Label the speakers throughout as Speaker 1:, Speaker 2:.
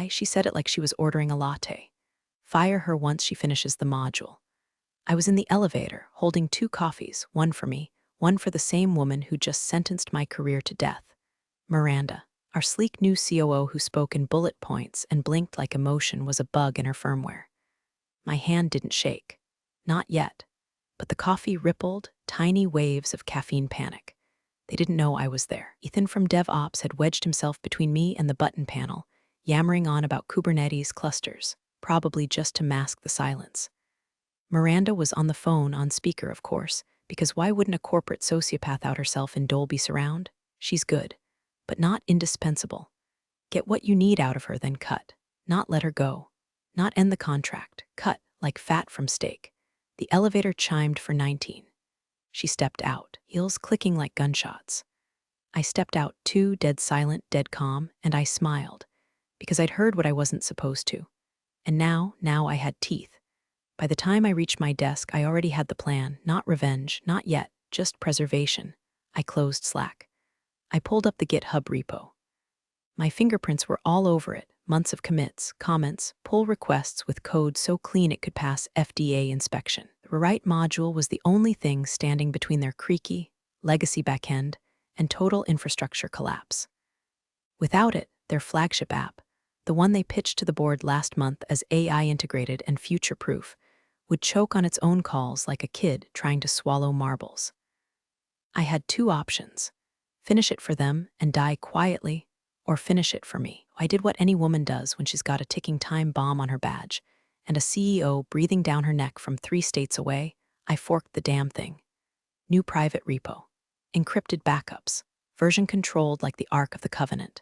Speaker 1: She said it like she was ordering a latte. Fire her once she finishes the module. I was in the elevator, holding 2 coffees, one for me, one for the same woman who just sentenced my career to death. Miranda, our sleek new COO who spoke in bullet points and blinked like emotion was a bug in her firmware. My hand didn't shake. Not yet. But the coffee rippled, tiny waves of caffeine panic. They didn't know I was there. Ethan from DevOps had wedged himself between me and the button panel, yammering on about Kubernetes clusters, probably just to mask the silence. Miranda was on the phone on speaker, of course, because why wouldn't a corporate sociopath out herself in Dolby Surround? She's good, but not indispensable. Get what you need out of her, then cut. Not let her go. Not end the contract. Cut, like fat from steak. The elevator chimed for 19. She stepped out, heels clicking like gunshots. I stepped out too, dead silent, dead calm, and I smiled, because I'd heard what I wasn't supposed to. And now I had teeth. By the time I reached my desk, I already had the plan, not revenge, not yet, just preservation. I closed Slack. I pulled up the GitHub repo. My fingerprints were all over it, months of commits, comments, pull requests with code so clean it could pass FDA inspection. The rewrite module was the only thing standing between their creaky, legacy backend and total infrastructure collapse. Without it, their flagship app, the one they pitched to the board last month as AI integrated and future-proof, would choke on its own calls like a kid trying to swallow marbles. I had 2 options: finish it for them and die quietly, or finish it for me. I did what any woman does when she's got a ticking time bomb on her badge and a CEO breathing down her neck from 3 states away. I forked the damn thing. New private repo. Encrypted backups. Version controlled like the Ark of the Covenant.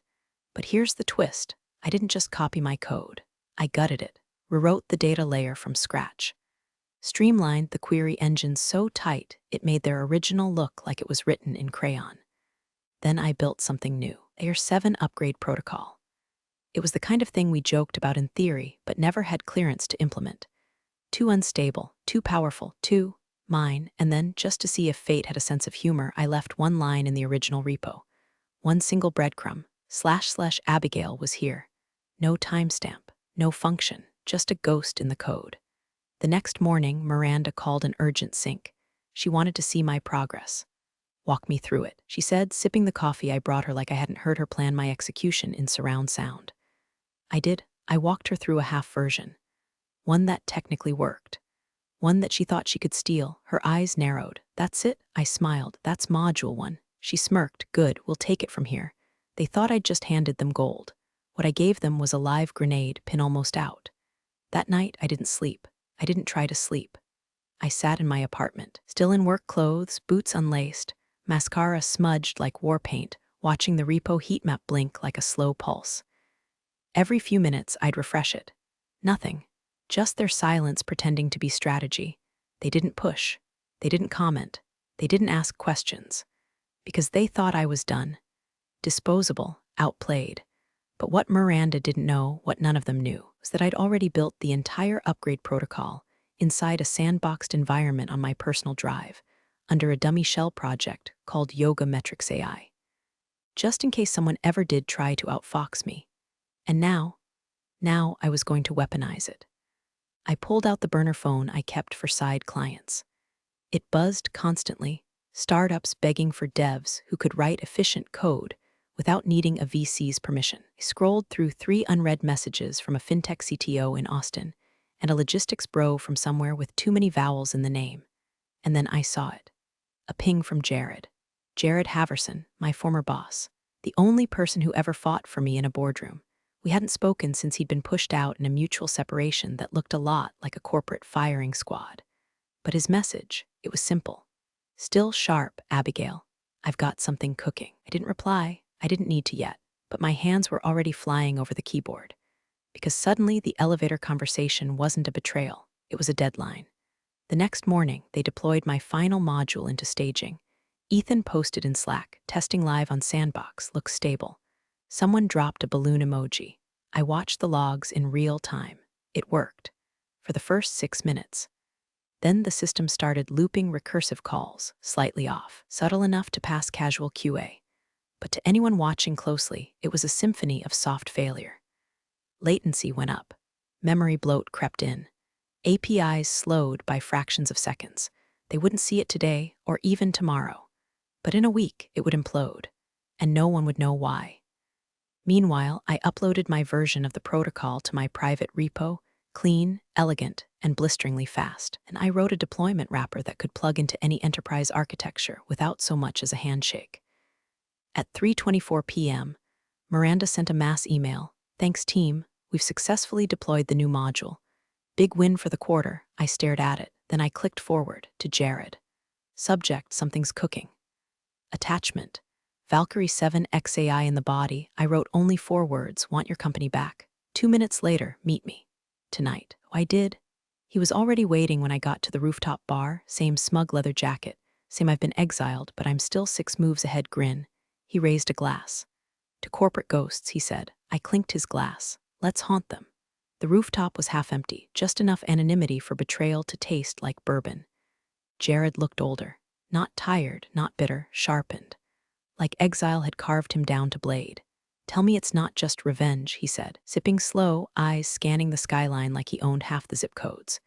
Speaker 1: But here's the twist. I didn't just copy my code. I gutted it, rewrote the data layer from scratch. Streamlined the query engine so tight it made their original look like it was written in crayon. Then I built something new, Layer 7 upgrade protocol. It was the kind of thing we joked about in theory, but never had clearance to implement. Too unstable, too powerful, too mine, and then, just to see if fate had a sense of humor, I left one line in the original repo. One single breadcrumb, / Abigail was here. No timestamp, no function, just a ghost in the code. The next morning, Miranda called an urgent sync. She wanted to see my progress. Walk me through it, she said, sipping the coffee I brought her like I hadn't heard her plan my execution in surround sound. I did. I walked her through a half version. One that technically worked. One that she thought she could steal. Her eyes narrowed. That's it? I smiled. That's module 1. She smirked. Good, we'll take it from here. They thought I'd just handed them gold. What I gave them was a live grenade, pin almost out. That night, I didn't sleep. I didn't try to sleep. I sat in my apartment, still in work clothes, boots unlaced, mascara smudged like war paint, watching the repo heat map blink like a slow pulse. Every few minutes, I'd refresh it. Nothing. Just their silence pretending to be strategy. They didn't push. They didn't comment. They didn't ask questions. Because they thought I was done. Disposable, outplayed. But what Miranda didn't know, what none of them knew, was that I'd already built the entire upgrade protocol inside a sandboxed environment on my personal drive, under a dummy shell project called Yoga Metrics AI. Just in case someone ever did try to outfox me. And now I was going to weaponize it. I pulled out the burner phone I kept for side clients. It buzzed constantly, startups begging for devs who could write efficient code without needing a VC's permission. I scrolled through 3 unread messages from a fintech CTO in Austin and a logistics bro from somewhere with too many vowels in the name. And then I saw it. A ping from Jared. Jared Haverson, my former boss, the only person who ever fought for me in a boardroom. We hadn't spoken since he'd been pushed out in a mutual separation that looked a lot like a corporate firing squad. But his message, it was simple. Still sharp, Abigail. I've got something cooking. I didn't reply. I didn't need to yet, but my hands were already flying over the keyboard. Because suddenly the elevator conversation wasn't a betrayal. It was a deadline. The next morning, they deployed my final module into staging. Ethan posted in Slack, testing live on Sandbox, looks stable. Someone dropped a balloon emoji. I watched the logs in real time. It worked. For the first 6 minutes. Then the system started looping recursive calls, slightly off, subtle enough to pass casual QA. But to anyone watching closely, it was a symphony of soft failure. Latency went up. Memory bloat crept in. APIs slowed by fractions of seconds. They wouldn't see it today or even tomorrow. But in a week, it would implode, and no one would know why. Meanwhile, I uploaded my version of the protocol to my private repo, clean, elegant, and blisteringly fast, and I wrote a deployment wrapper that could plug into any enterprise architecture without so much as a handshake. At 3:24 p.m., Miranda sent a mass email. "Thanks, team. We've successfully deployed the new module. Big win for the quarter." I stared at it, then I clicked forward to Jared. Subject: something's cooking. Attachment: Valkyrie 7 XAI in the body. I wrote only 4 words: "Want your company back." 2 minutes later, "Meet me. Tonight." I did. He was already waiting when I got to the rooftop bar, same smug leather jacket, same "I've been exiled, but I'm still 6 moves ahead" grin. He raised a glass. "To corporate ghosts," he said. I clinked his glass. "Let's haunt them." The rooftop was half empty, just enough anonymity for betrayal to taste like bourbon. Jared looked older. Not tired, not bitter, sharpened. Like exile had carved him down to blade. "Tell me it's not just revenge," he said, sipping slow, eyes scanning the skyline like he owned half the zip codes.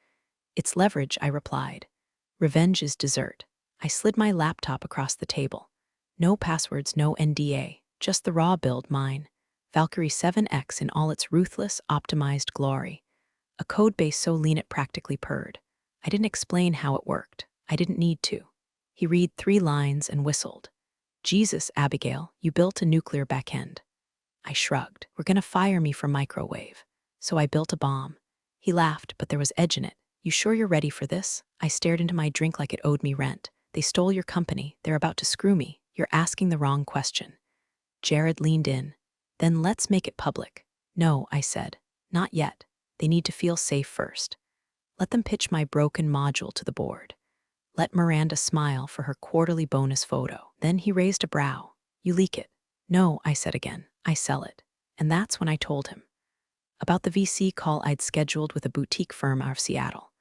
Speaker 1: "It's leverage," I replied. "Revenge is dessert." I slid my laptop across the table. No passwords, no NDA, just the raw build, mine. Valkyrie 7X in all its ruthless, optimized glory. A codebase so lean it practically purred. I didn't explain how it worked. I didn't need to. He read 3 lines and whistled. "Jesus, Abigail, you built a nuclear backend." I shrugged. "We're gonna fire me for microwave." "So I built a bomb." He laughed, but there was edge in it. "You sure you're ready for this?" I stared into my drink like it owed me rent. "They stole your company. They're about to screw me. You're asking the wrong question." Jared leaned in. "Then let's make it public." "No," I said. "Not yet. They need to feel safe first. Let them pitch my broken module to the board. Let Miranda smile for her quarterly bonus photo." Then he raised a brow. "You leak it." "No," I said again. "I sell it." And that's when I told him. About the VC call I'd scheduled with a boutique firm out of Seattle.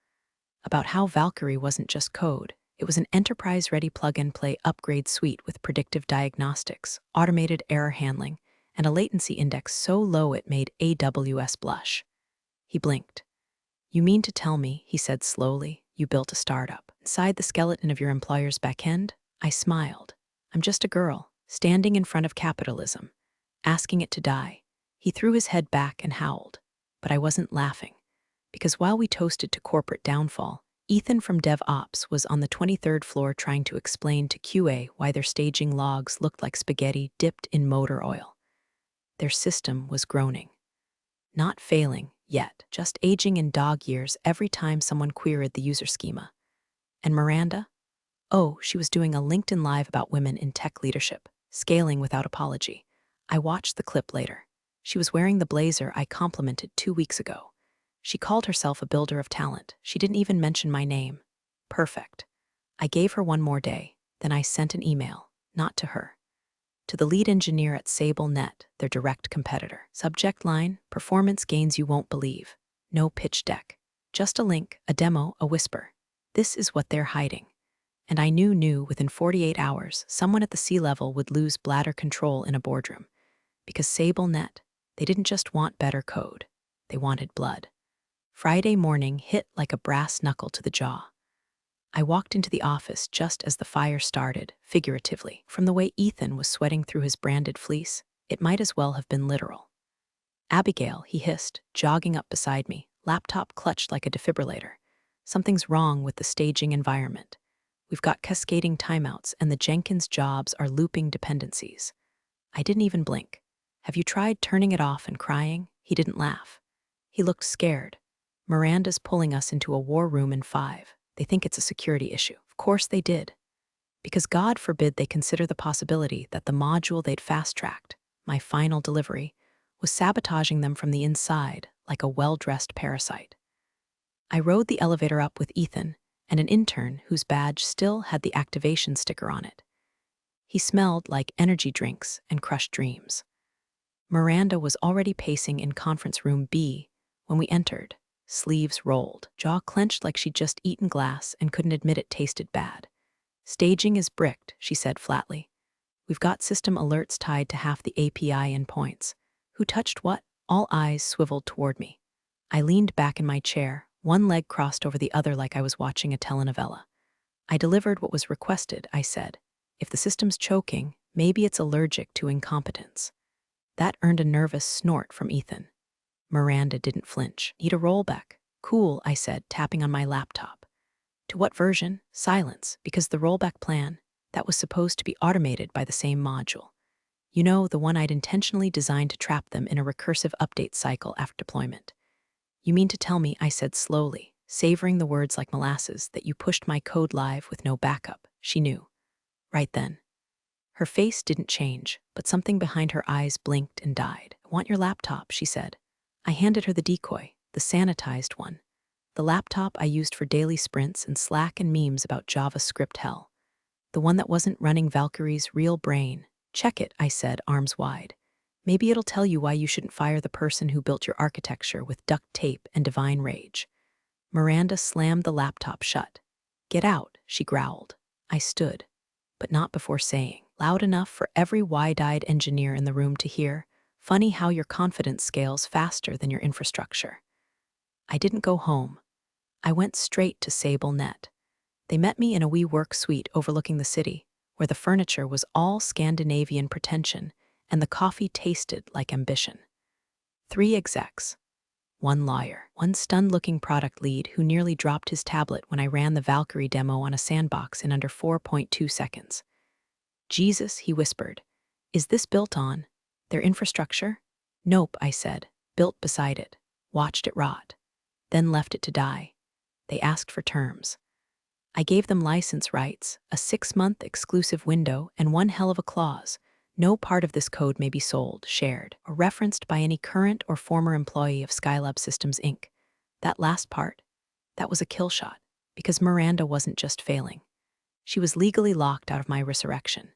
Speaker 1: About how Valkyrie wasn't just code. It was an enterprise-ready plug-and-play upgrade suite with predictive diagnostics, automated error handling, and a latency index so low it made AWS blush. He blinked. "You mean to tell me," he said slowly, "you built a startup inside the skeleton of your employer's backend?" I smiled. "I'm just a girl, standing in front of capitalism, asking it to die." He threw his head back and howled. But I wasn't laughing. Because while we toasted to corporate downfall, Ethan from DevOps was on the 23rd floor trying to explain to QA why their staging logs looked like spaghetti dipped in motor oil. Their system was groaning. Not failing, yet, just aging in dog years every time someone queried the user schema. And Miranda? Oh, she was doing a LinkedIn Live about women in tech leadership, scaling without apology. I watched the clip later. She was wearing the blazer I complimented 2 weeks ago. She called herself a builder of talent. She didn't even mention my name. Perfect. I gave her 1 more day. Then I sent an email, not to her. To the lead engineer at SableNet, their direct competitor. Subject line: performance gains you won't believe. No pitch deck. Just a link, a demo, a whisper. This is what they're hiding. And I knew within 48 hours, someone at the C-level would lose bladder control in a boardroom. Because SableNet, they didn't just want better code. They wanted blood. Friday morning hit like a brass knuckle to the jaw. I walked into the office just as the fire started, figuratively. From the way Ethan was sweating through his branded fleece, it might as well have been literal. "Abigail," he hissed, jogging up beside me, laptop clutched like a defibrillator. "Something's wrong with the staging environment. We've got cascading timeouts, and the Jenkins jobs are looping dependencies." I didn't even blink. "Have you tried turning it off and crying?" He didn't laugh. He looked scared. "Miranda's pulling us into a war room in 5. They think it's a security issue." Of course they did. Because God forbid they consider the possibility that the module they'd fast-tracked, my final delivery, was sabotaging them from the inside like a well-dressed parasite. I rode the elevator up with Ethan and an intern whose badge still had the activation sticker on it. He smelled like energy drinks and crushed dreams. Miranda was already pacing in conference room B when we entered, sleeves rolled, jaw clenched like she'd just eaten glass and couldn't admit it tasted bad. "Staging is bricked," she said flatly. "We've got system alerts tied to half the API endpoints. Who touched what?" All eyes swiveled toward me. I leaned back in my chair, one leg crossed over the other like I was watching a telenovela. I delivered what was requested, I said. If the system's choking, maybe it's allergic to incompetence. That earned a nervous snort from Ethan. Miranda didn't flinch. Need a rollback. Cool, I said, tapping on my laptop. To what version? Silence, because the rollback plan, that was supposed to be automated by the same module. You know, the one I'd intentionally designed to trap them in a recursive update cycle after deployment. You mean to tell me, I said slowly, savoring the words like molasses, that you pushed my code live with no backup? She knew. Right then. Her face didn't change, but something behind her eyes blinked and died. I want your laptop, she said. I handed her the decoy, the sanitized one. The laptop I used for daily sprints and Slack and memes about JavaScript hell. The one that wasn't running Valkyrie's real brain. Check it, I said, arms wide. Maybe it'll tell you why you shouldn't fire the person who built your architecture with duct tape and divine rage. Miranda slammed the laptop shut. Get out, she growled. I stood, but not before saying, loud enough for every wide-eyed engineer in the room to hear, funny how your confidence scales faster than your infrastructure. I didn't go home. I went straight to Sable Net. They met me in a WeWork suite overlooking the city, where the furniture was all Scandinavian pretension and the coffee tasted like ambition. 3 execs. 1 lawyer. 1 stunned-looking product lead who nearly dropped his tablet when I ran the Valkyrie demo on a sandbox in under 4.2 seconds. Jesus, he whispered. Is this built on their infrastructure? Nope, I said, built beside it, watched it rot, then left it to die. They asked for terms. I gave them license rights, a 6-month exclusive window, and one hell of a clause. No part of this code may be sold, shared, or referenced by any current or former employee of Skylab Systems, Inc. That last part, that was a kill shot, because Miranda wasn't just failing. She was legally locked out of my resurrection.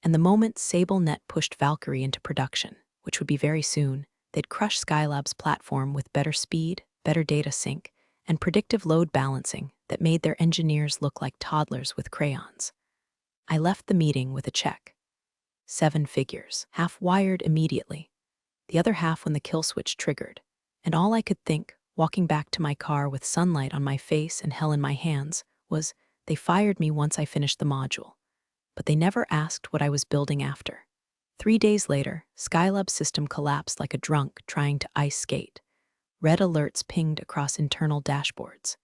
Speaker 1: And the moment Sable Net pushed Valkyrie into production, which would be very soon, they'd crush Skylab's platform with better speed, better data sync, and predictive load balancing that made their engineers look like toddlers with crayons. I left the meeting with a check. 7 figures, half wired immediately, the other half when the kill switch triggered, and all I could think, walking back to my car with sunlight on my face and hell in my hands, was, they fired me once I finished the module. But they never asked what I was building after. 3 days later, Skylab's system collapsed like a drunk trying to ice skate. Red alerts pinged across internal dashboards.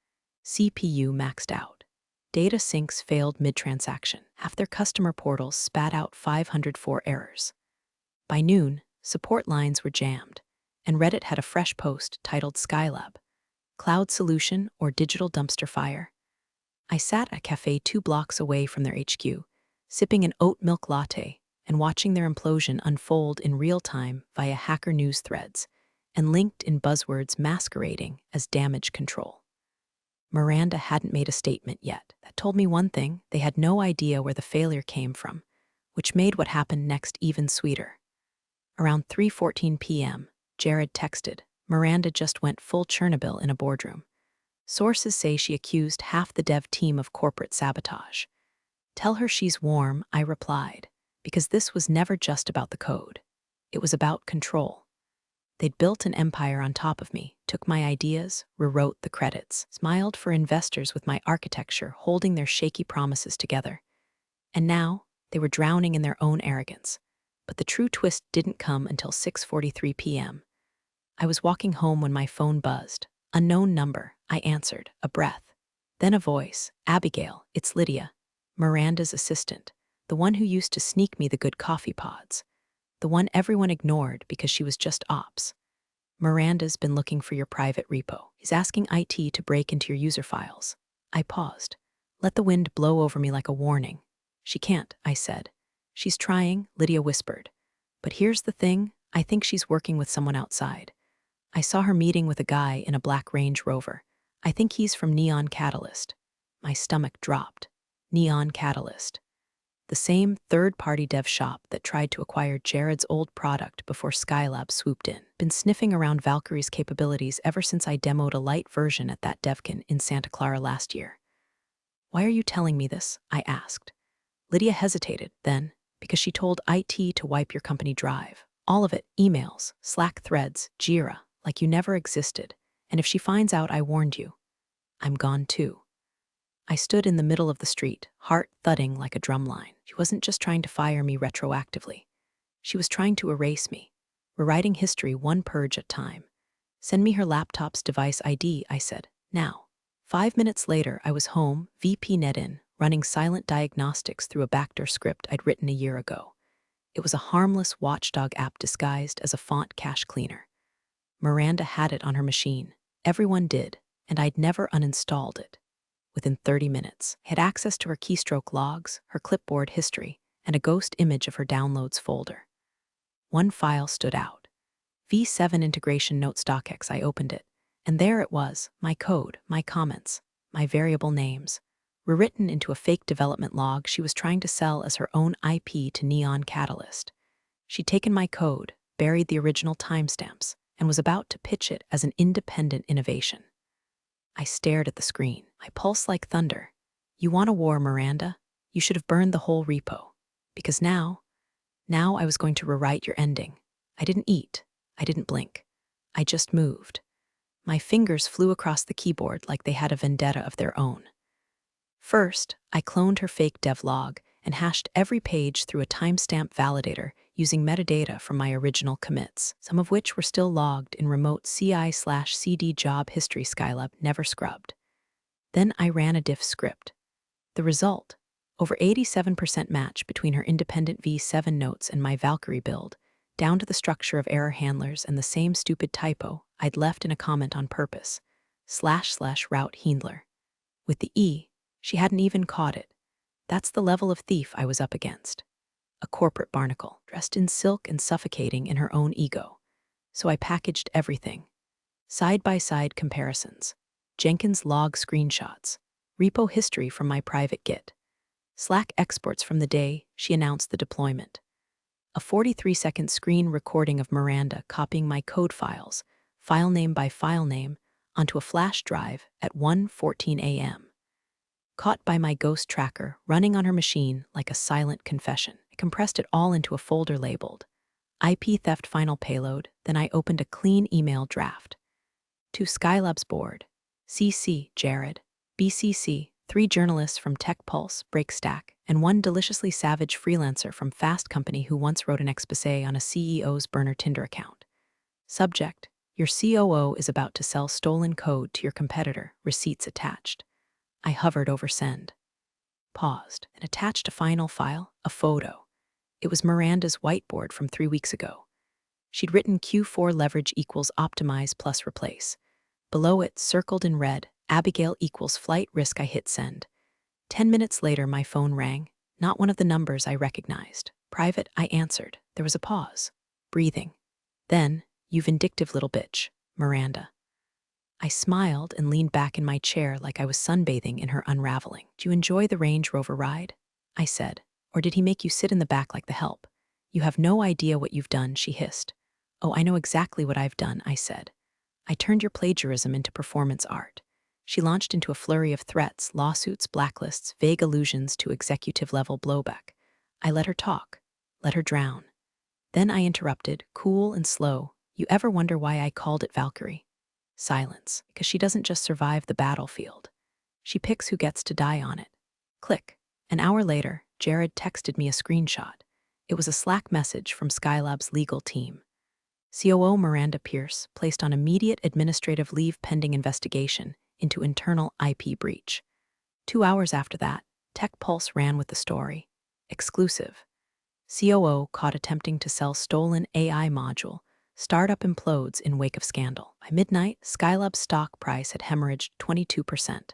Speaker 1: CPU maxed out. Data syncs failed mid-transaction. Half their customer portals spat out 504 errors. By noon, support lines were jammed, and Reddit had a fresh post titled Skylab, Cloud Solution or Digital Dumpster Fire. I sat at a cafe 2 blocks away from their HQ, sipping an oat milk latte and watching their implosion unfold in real time via Hacker News threads and linked in buzzwords masquerading as damage control. Miranda hadn't made a statement yet. That told me one thing: they had no idea where the failure came from, which made what happened next even sweeter. Around 3:14 p.m., Jared texted, Miranda just went full Chernobyl in a boardroom. Sources say she accused half the dev team of corporate sabotage. Tell her she's warm, I replied, because this was never just about the code. It was about control. They'd built an empire on top of me, took my ideas, rewrote the credits, smiled for investors with my architecture holding their shaky promises together. And now, they were drowning in their own arrogance. But the true twist didn't come until 6:43 p.m. I was walking home when my phone buzzed. Unknown number, I answered, a breath. Then a voice, Abigail, it's Lydia, Miranda's assistant, the one who used to sneak me the good coffee pods. The one everyone ignored because she was just ops. Miranda's been looking for your private repo. He's asking IT to break into your user files. I paused. Let the wind blow over me like a warning. She can't, I said. She's trying, Lydia whispered. But here's the thing, I think she's working with someone outside. I saw her meeting with a guy in a black Range Rover. I think he's from Neon Catalyst. My stomach dropped. Neon Catalyst. The same third-party dev shop that tried to acquire Jared's old product before Skylab swooped in. Been sniffing around Valkyrie's capabilities ever since I demoed a light version at that DevCon in Santa Clara last year. Why are you telling me this? I asked. Lydia hesitated, then, because she told IT to wipe your company drive. All of it, emails, Slack threads, Jira, like you never existed. And if she finds out I warned you, I'm gone too. I stood in the middle of the street, heart thudding like a drumline. She wasn't just trying to fire me retroactively. She was trying to erase me, rewriting history one purge at a time. Send me her laptop's device ID, I said, now. 5 minutes later, I was home, VP NetIn, running silent diagnostics through a backdoor script I'd written a year ago. It was a harmless watchdog app disguised as a font cache cleaner. Miranda had it on her machine. Everyone did, and I'd never uninstalled it. Within 30 minutes, I had access to her keystroke logs, her clipboard history, and a ghost image of her downloads folder. One file stood out. V7 Integration Notes docx. I opened it, and there it was, my code, my comments, my variable names, rewritten into a fake development log she was trying to sell as her own IP to Neon Catalyst. She'd taken my code, buried the original timestamps, and was about to pitch it as an independent innovation. I stared at the screen, my pulse like thunder. You want a war, Miranda? You should have burned the whole repo. Because now I was going to rewrite your ending. I didn't eat. I didn't blink. I just moved. My fingers flew across the keyboard like they had a vendetta of their own. First, I cloned her fake devlog and hashed every page through a timestamp validator using metadata from my original commits, some of which were still logged in remote CI/CD job history Skylab never scrubbed. Then I ran a diff script. The result, over 87% match between her independent V7 notes and my Valkyrie build, down to the structure of error handlers and the same stupid typo I'd left in a comment on purpose, //route handler. With the E, she hadn't even caught it. That's the level of thief I was up against. A corporate barnacle, dressed in silk and suffocating in her own ego. So I packaged everything. Side-by-side comparisons, Jenkins log screenshots, repo history from my private Git, Slack exports from the day she announced the deployment, a 43-second screen recording of Miranda copying my code files, file name by file name, onto a flash drive at 1:14 a.m. Caught by my ghost tracker running on her machine like a silent confession. I compressed it all into a folder labeled IP theft final payload, then I opened a clean email draft. To Skylab's board, CC, Jared, BCC, 3 journalists from Tech Pulse, Breakstack, and 1 deliciously savage freelancer from Fast Company who once wrote an exposé on a CEO's burner Tinder account. Subject, your COO is about to sell stolen code to your competitor, receipts attached. I hovered over send, paused, and attached a final file, a photo. It was Miranda's whiteboard from 3 weeks ago. She'd written Q4 leverage equals optimize plus replace. Below it, circled in red, Abigail equals flight risk. I hit send. 10 minutes later, my phone rang, not one of the numbers I recognized. Private, I answered. There was a pause, breathing. Then, you vindictive little bitch, Miranda. I smiled and leaned back in my chair like I was sunbathing in her unraveling. Do you enjoy the Range Rover ride? I said. Or did he make you sit in the back like the help? You have no idea what you've done, she hissed. Oh, I know exactly what I've done, I said. I turned your plagiarism into performance art. She launched into a flurry of threats, lawsuits, blacklists, vague allusions to executive-level blowback. I let her talk, let her drown. Then I interrupted, cool and slow. You ever wonder why I called it Valkyrie? Silence, because she doesn't just survive the battlefield. She picks who gets to die on it. Click. An hour later, Jared texted me a screenshot. It was a Slack message from Skylab's legal team. COO Miranda Pierce placed on immediate administrative leave pending investigation into internal IP breach. 2 hours after that, Tech Pulse ran with the story. Exclusive. COO caught attempting to sell stolen AI module. Startup implodes in wake of scandal. By midnight, Skylab's stock price had hemorrhaged 22%.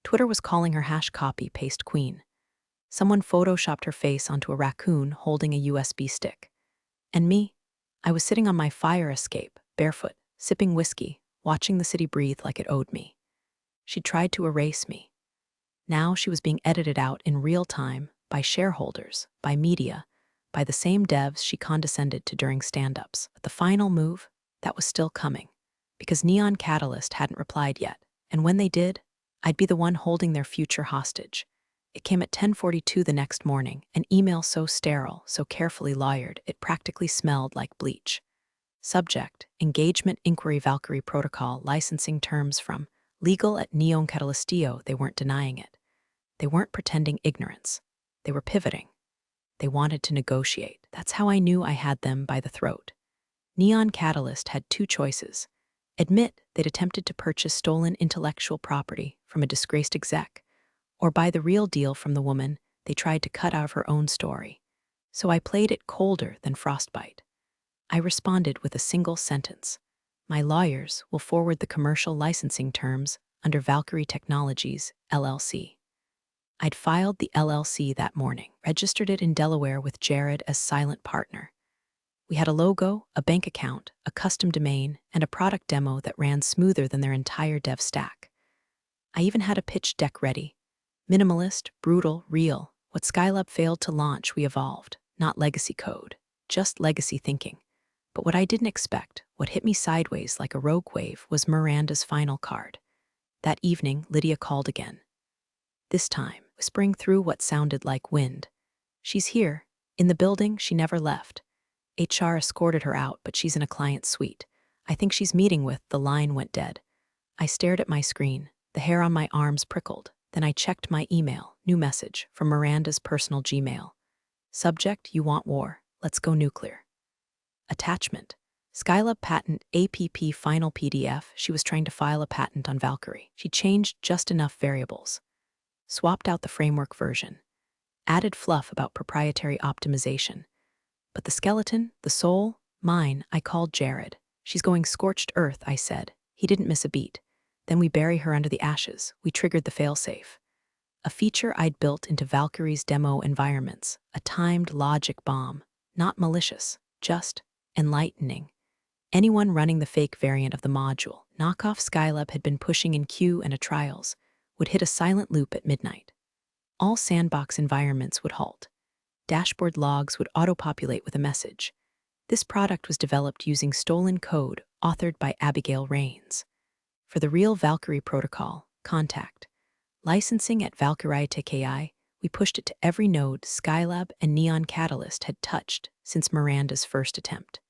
Speaker 1: Twitter was calling her hash copy paste queen. Someone photoshopped her face onto a raccoon holding a USB stick. And me? I was sitting on my fire escape, barefoot, sipping whiskey, watching the city breathe like it owed me. She tried to erase me. Now she was being edited out in real time by shareholders, by media, by the same devs she condescended to during stand-ups. But the final move, that was still coming, because Neon Catalyst hadn't replied yet, and when they did, I'd be the one holding their future hostage. It came at 10:42 the next morning, an email so sterile, so carefully lawyered, it practically smelled like bleach. Subject: Engagement Inquiry Valkyrie Protocol Licensing Terms from Legal at Neon Catalysio. They weren't denying it. They weren't pretending ignorance. They were pivoting. They wanted to negotiate. That's how I knew I had them by the throat. Neon Catalyst had two choices. Admit they'd attempted to purchase stolen intellectual property from a disgraced exec, or buy the real deal from the woman they tried to cut out of her own story. So I played it colder than frostbite. I responded with a single sentence. My lawyers will forward the commercial licensing terms under Valkyrie Technologies, LLC. I'd filed the LLC that morning, registered it in Delaware with Jared as silent partner. We had a logo, a bank account, a custom domain, and a product demo that ran smoother than their entire dev stack. I even had a pitch deck ready. Minimalist, brutal, real. What Skylab failed to launch, we evolved. Not legacy code, just legacy thinking. But what I didn't expect, what hit me sideways like a rogue wave, was Miranda's final card. That evening, Lydia called again. This time, whispering through what sounded like wind. She's here. In the building, she never left. HR escorted her out, but she's in a client suite. I think she's meeting with. The line went dead. I stared at my screen. The hair on my arms prickled. Then I checked my email. New message from Miranda's personal Gmail. Subject: You want war. Let's go nuclear. Attachment: Skylab patent APP final PDF. She was trying to file a patent on Valkyrie. She changed just enough variables. Swapped out the framework version. Added fluff about proprietary optimization. But the skeleton, the soul, mine. I called Jared. She's going scorched earth, I said. He didn't miss a beat. Then we bury her under the ashes. We triggered the failsafe. A feature I'd built into Valkyrie's demo environments. A timed logic bomb. Not malicious, just enlightening. Anyone running the fake variant of the module, knockoff Skylab had been pushing in Q and a trials, would hit a silent loop at midnight. All sandbox environments would halt. Dashboard logs would auto-populate with a message. This product was developed using stolen code authored by Abigail Rains. For the real Valkyrie protocol, contact. Licensing at Valkyrie TKI, we pushed it to every node Skylab and Neon Catalyst had touched since Miranda's first attempt.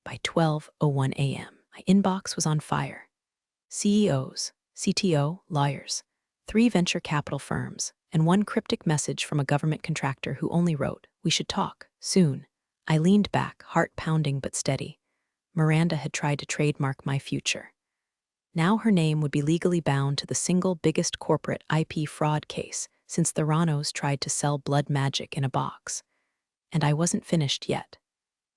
Speaker 1: By 12:01 a.m., my inbox was on fire. CEOs, CTO, lawyers, 3 venture capital firms, and one cryptic message from a government contractor who only wrote, "We should talk, soon." I leaned back, heart pounding but steady. Miranda had tried to trademark my future. Now her name would be legally bound to the single biggest corporate IP fraud case since the Ranos tried to sell blood magic in a box. And I wasn't finished yet.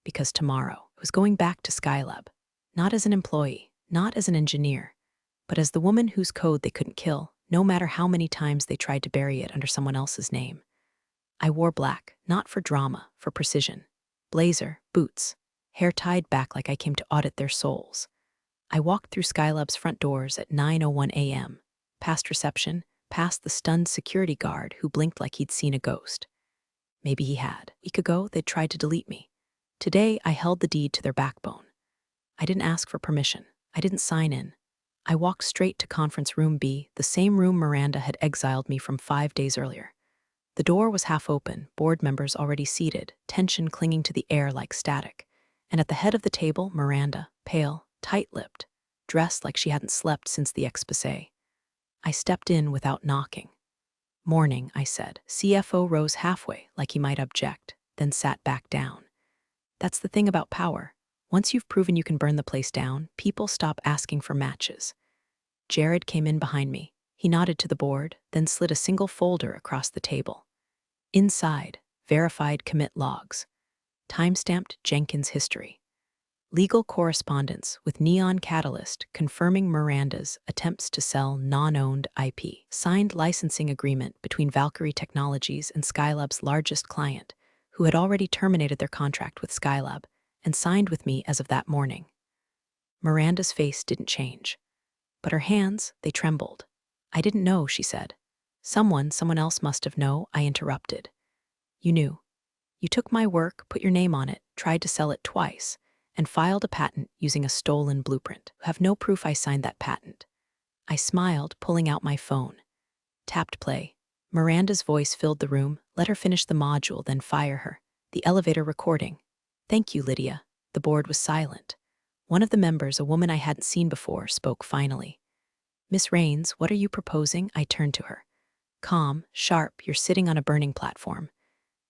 Speaker 1: Because tomorrow, I was going back to Skylab, not as an employee, not as an engineer, but as the woman whose code they couldn't kill, no matter how many times they tried to bury it under someone else's name. I wore black, not for drama, for precision. Blazer, boots, hair tied back like I came to audit their souls. I walked through Skylab's front doors at 9:01 a.m., past reception, past the stunned security guard who blinked like he'd seen a ghost. Maybe he had. A week ago, they'd tried to delete me. Today, I held the deed to their backbone. I didn't ask for permission. I didn't sign in. I walked straight to conference room B, the same room Miranda had exiled me from 5 days earlier. The door was half open, board members already seated, tension clinging to the air like static. And at the head of the table, Miranda, pale, tight-lipped, dressed like she hadn't slept since the exposé. I stepped in without knocking. "Morning," I said. CFO rose halfway, like he might object, then sat back down. That's the thing about power. Once you've proven you can burn the place down, people stop asking for matches. Jared came in behind me. He nodded to the board, then slid a single folder across the table. Inside, verified commit logs. Timestamped Jenkins history. Legal correspondence with Neon Catalyst confirming Miranda's attempts to sell non-owned IP. Signed licensing agreement between Valkyrie Technologies and Skylab's largest client, who had already terminated their contract with Skylab and signed with me as of that morning. Miranda's face didn't change, but her hands, they trembled. "I didn't know," she said. Someone else must have known," I interrupted. "You knew. You took my work, put your name on it, tried to sell it twice, and filed a patent using a stolen blueprint. You have no proof I signed that patent." I smiled, pulling out my phone. Tapped play. Miranda's voice filled the room. Let her finish the module, then fire her. The elevator recording. Thank you, Lydia. The board was silent. One of the members, a woman I hadn't seen before, spoke finally. Miss Rains, what are you proposing? I turned to her. Calm, sharp, you're sitting on a burning platform.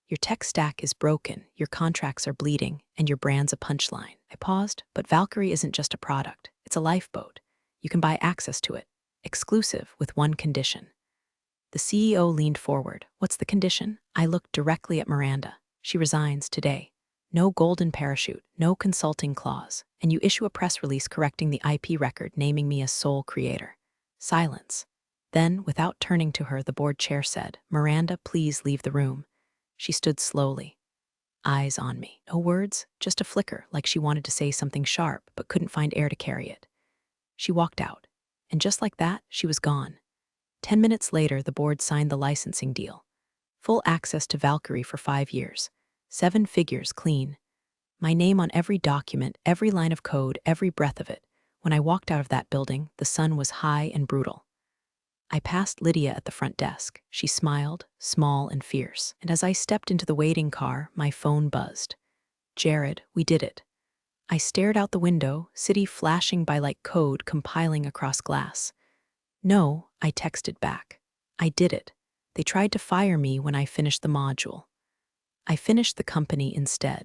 Speaker 1: Your tech stack is broken, your contracts are bleeding, and your brand's a punchline. I paused, but Valkyrie isn't just a product. It's a lifeboat. You can buy access to it. Exclusive, with one condition. The CEO leaned forward. What's the condition? I looked directly at Miranda. She resigns today. No golden parachute, no consulting clause, and you issue a press release correcting the IP record naming me as sole creator. Silence. Then, without turning to her, the board chair said, Miranda, please leave the room. She stood slowly, eyes on me. No words, just a flicker, like she wanted to say something sharp, but couldn't find air to carry it. She walked out, and just like that, she was gone. 10 minutes later, the board signed the licensing deal. Full access to Valkyrie for 5 years. 7 figures clean. My name on every document, every line of code, every breath of it. When I walked out of that building, the sun was high and brutal. I passed Lydia at the front desk. She smiled, small and fierce. And as I stepped into the waiting car, my phone buzzed. Jared, we did it. I stared out the window, city flashing by like code compiling across glass. No, I texted back. I did it. They tried to fire me when I finished the module. I finished the company instead.